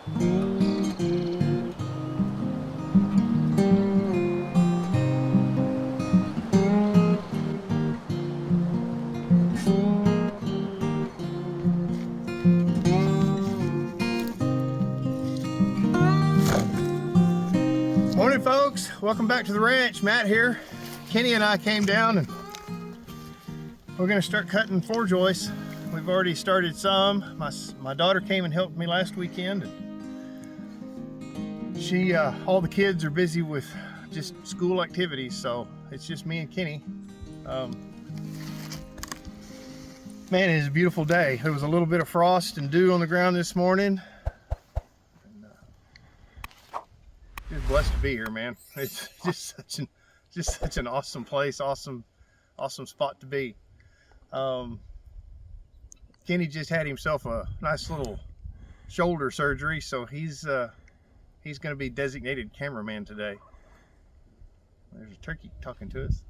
Morning folks, welcome back to the ranch. Matt here. Kenny and I came down and we're going to start cutting floor joists. We've already started some. My daughter came and helped me last weekend. And she, all the kids are busy with just school activities, so it's just me and Kenny. Man, it is a beautiful day. There was a little bit of frost and dew on the ground this morning. Just blessed to be here, man. It's just such an awesome place, awesome spot to be. Kenny just had himself a nice little shoulder surgery, so he's going to be designated cameraman today. There's a turkey talking to us.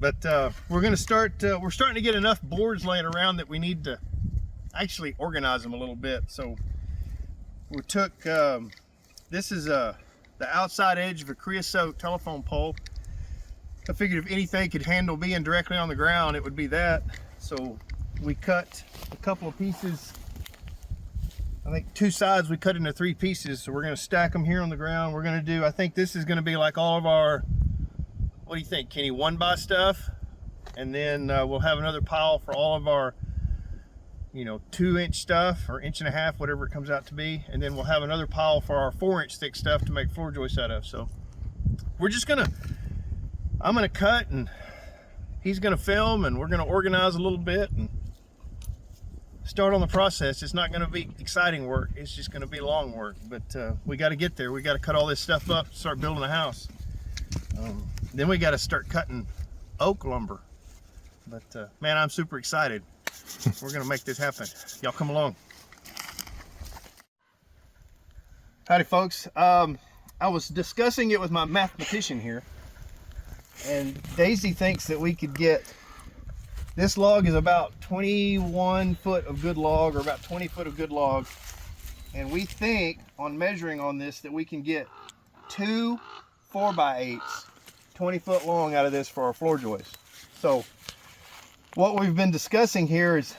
But we're going to start. We're starting to get enough boards laying around that we need to actually organize them a little bit. So we took this is the outside edge of a creosote telephone pole. I figured if anything could handle being directly on the ground, it would be that. So we cut a couple of pieces. I think two sides we cut into 3 pieces. So we're going to stack them here on the ground. We're going to do, I think this is going to be like all of our, what do you think, Kenny, 1x stuff? And then we'll have another pile for all of our 2-inch stuff, or 1.5 inches, whatever it comes out to be. And then we'll have another pile for our 4-inch thick stuff to make floor joists out of. So we're just I'm gonna cut and he's gonna film, and we're gonna organize a little bit and start on the process. It's not gonna be exciting work, it's just gonna be long work, but we got to get there. We got to cut all this stuff up, start building a house. Then we got to start cutting oak lumber. But man, I'm super excited. We're gonna make this happen. Y'all come along. Howdy folks. I was discussing it with my mathematician here, and Daisy thinks that we could get, this log is about 21 foot of good log, or about 20 foot of good log, and we think on measuring on this that we can get 2 4x8s 20 foot long out of this for our floor joist. So what we've been discussing here is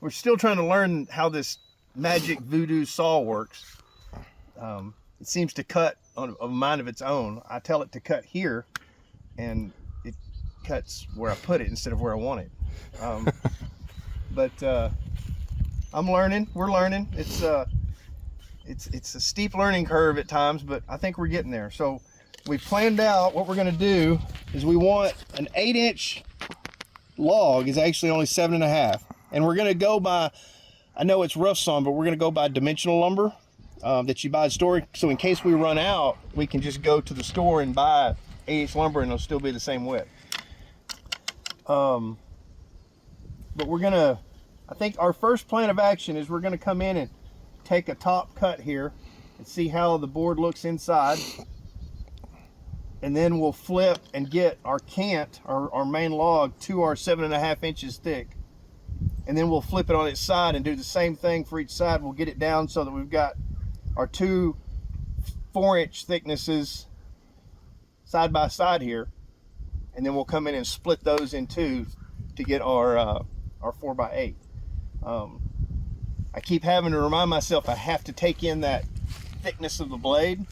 we're still trying to learn how this magic voodoo saw works. It seems to cut on a mind of its own. I tell it to cut here, and it cuts where I put it instead of where I want it. But I'm learning. We're learning. It's a steep learning curve at times, but I think we're getting there. So we planned out what we're going to do is we want an 8-inch log is actually only 7.5, and we're going to go by, I know it's rough sawn, but we're going to go by dimensional lumber that you buy at the store, so in case we run out, we can just go to the store and buy 8-inch lumber and it'll still be the same width. But we're gonna, I think our first plan of action is we're gonna come in and take a top cut here and see how the board looks inside, and then we'll flip and get our cant, our main log, to our 7.5 inches thick, and then we'll flip it on its side and do the same thing for each side. We'll get it down so that we've got our 2 4-inch thicknesses side by side here, and then we'll come in and split those in 2 to get our 4x8. I keep having to remind myself I have to take in that thickness of the blade,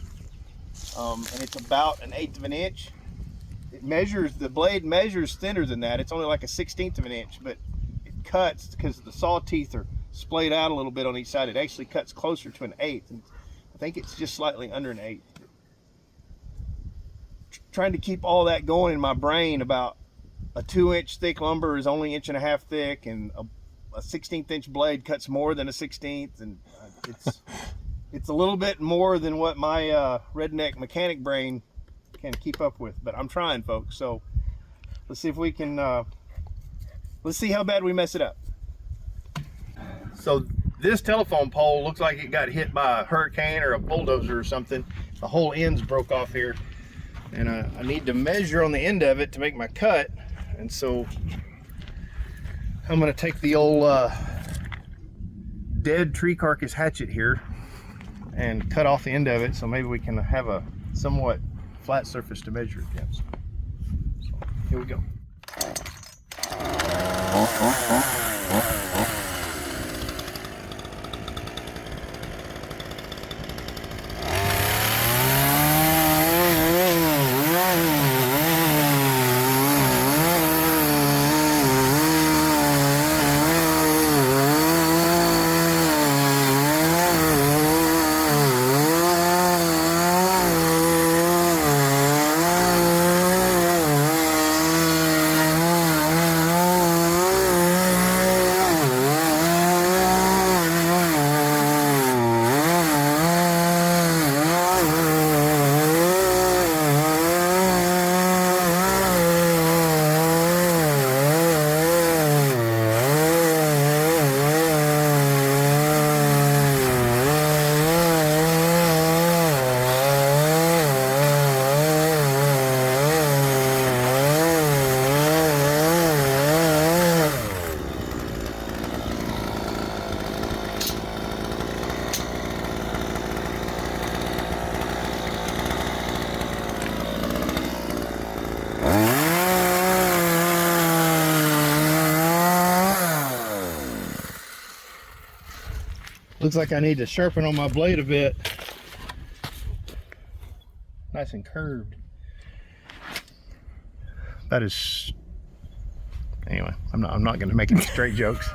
and it's about 1/8 of an inch. It measures, the blade measures thinner than that. It's only like a 1/16 of an inch, but it cuts, because the saw teeth are splayed out a little bit on each side. It actually cuts closer to 1/8, and I think it's just slightly under 1/8. Trying to keep all that going in my brain about a 2-inch thick lumber is only 1.5 inches thick, and a 1/16 inch blade cuts more than a 1/16, and it's a little bit more than what my redneck mechanic brain can keep up with, but I'm trying, folks. So let's see if we can let's see how bad we mess it up. So this telephone pole looks like it got hit by a hurricane or a bulldozer or something. The whole end's broke off here, and I need to measure on the end of it to make my cut. And so I'm gonna take the old dead tree carcass hatchet here and cut off the end of it, so maybe we can have a somewhat flat surface to measure against. So here we go. Looks like I need to sharpen on my blade a bit. Nice and curved. That is, anyway, I'm not gonna make any straight jokes.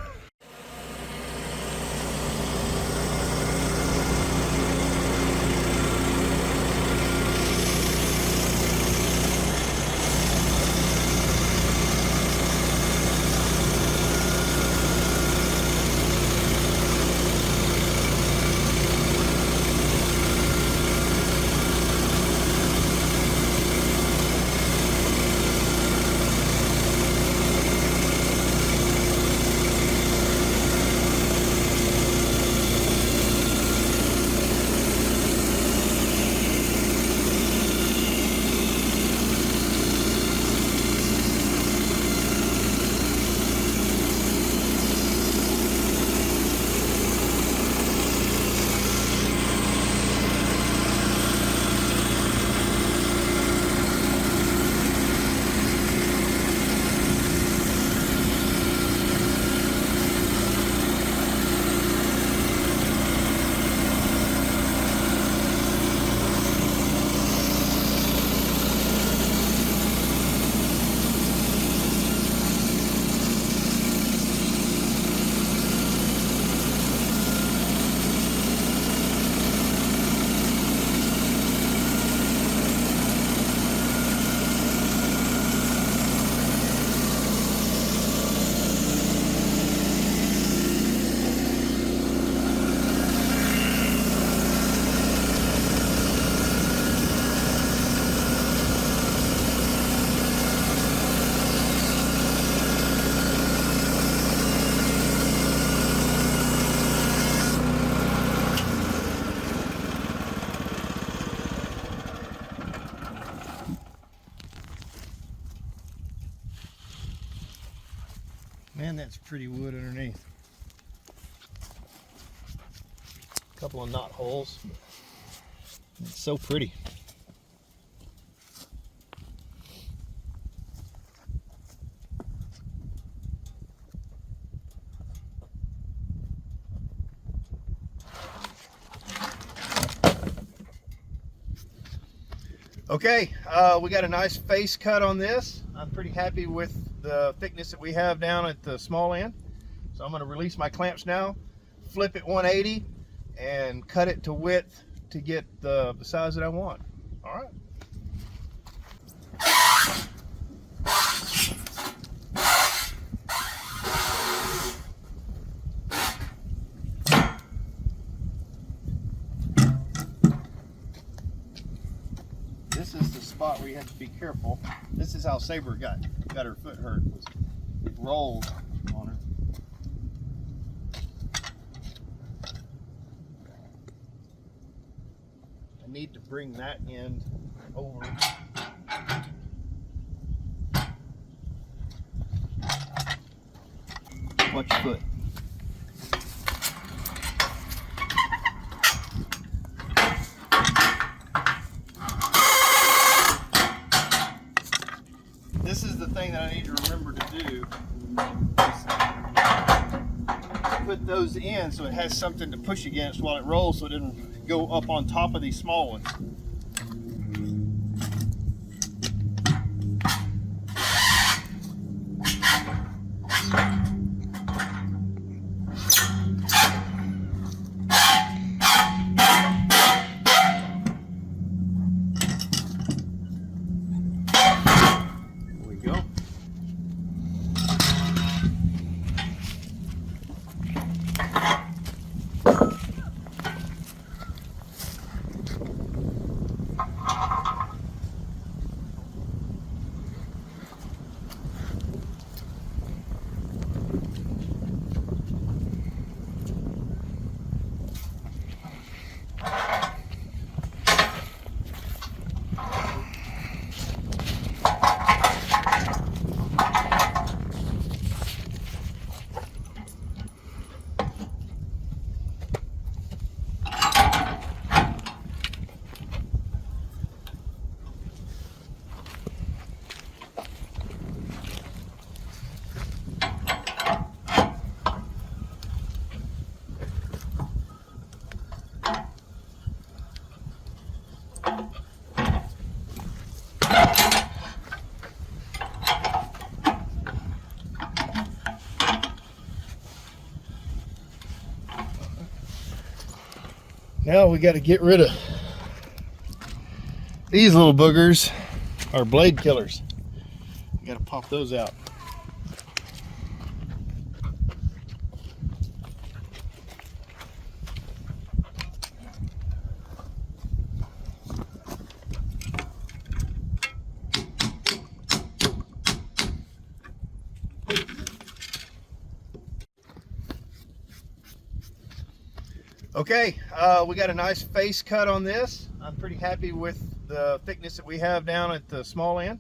Man, that's pretty wood underneath. A couple of knot holes. It's so pretty. Okay, we got a nice face cut on this. I'm pretty happy with the thickness that we have down at the small end. So I'm going to release my clamps now, flip it 180, and cut it to width to get the size that I want. All right. This is the spot where you have to be careful. This is how Saber got her foot hurt. It rolled on her. I need to bring that end over. foot. This is the thing that I need to remember to do. Put those in so it has something to push against while it rolls so it doesn't go up on top of these small ones. Now we got to get rid of these little boogers, our blade killers. We got to pop those out. Okay, we got a nice face cut on this. I'm pretty happy with the thickness that we have down at the small end.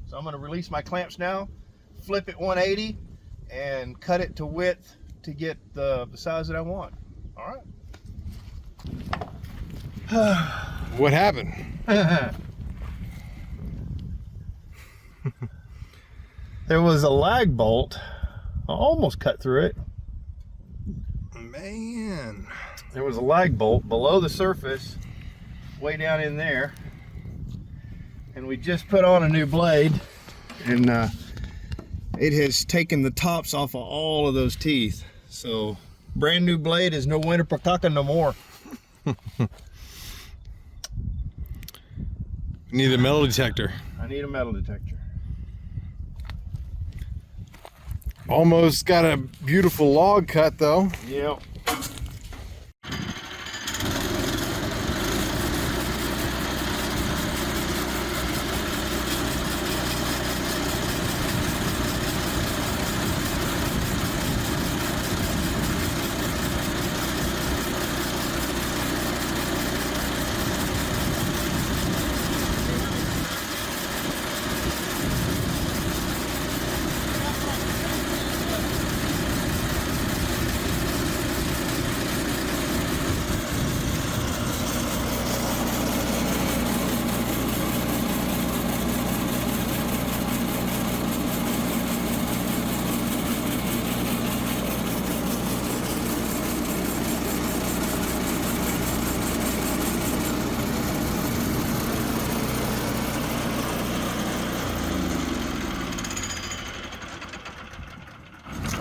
So I'm going to release my clamps now, flip it 180, and cut it to width to get the size that I want. All right. What happened? There was a lag bolt. I almost cut through it. Man. There was a lag bolt below the surface, way down in there. And we just put on a new blade, and it has taken the tops off of all of those teeth. So, brand new blade is no winter pataka no more. Need a metal detector. I need a metal detector. Almost got a beautiful log cut though. Yep.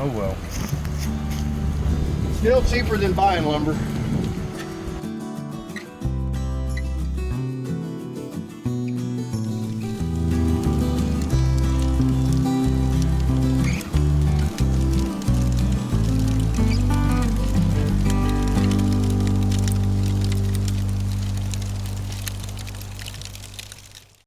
Oh well. Still cheaper than buying lumber.